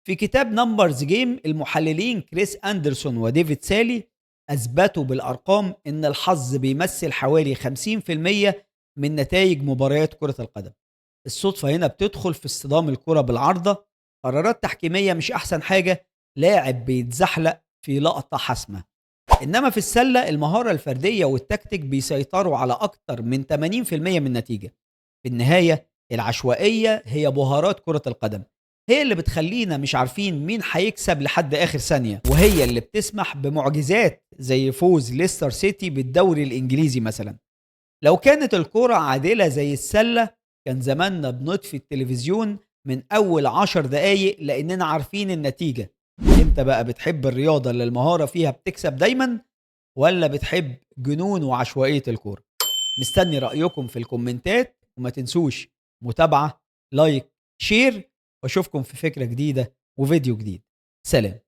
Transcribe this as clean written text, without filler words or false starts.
في كتاب نمبرز جيم المحللين كريس أندرسون وديفيد سالي أثبتوا بالأرقام إن الحظ بيمثل حوالي 50% من نتائج مباريات كرة القدم. الصدفة هنا بتدخل في اصطدام الكرة بالعارضة، قرارات تحكيمية مش أحسن حاجة، لاعب بيتزحلق في لقطة حاسمة. إنما في السلة المهارة الفردية والتكتيك بيسيطروا على أكتر من 80% من النتيجة. في النهاية العشوائية هي بهارات كرة القدم، هي اللي بتخلينا مش عارفين مين هيكسب لحد آخر ثانية، وهي اللي بتسمح بمعجزات زي فوز ليستر سيتي بالدوري الإنجليزي مثلا. لو كانت الكرة عادلة زي السلة كان زماننا بنطفي التلفزيون من أول 10 دقايق لأننا عارفين النتيجة. انت بقى بتحب الرياضة اللي المهارة فيها بتكسب دايما، ولا بتحب جنون وعشوائية الكورة؟ مستني رأيكم في الكومنتات، وما تنسوش متابعة، لايك، شير، واشوفكم في فكرة جديدة وفيديو جديد. سلام.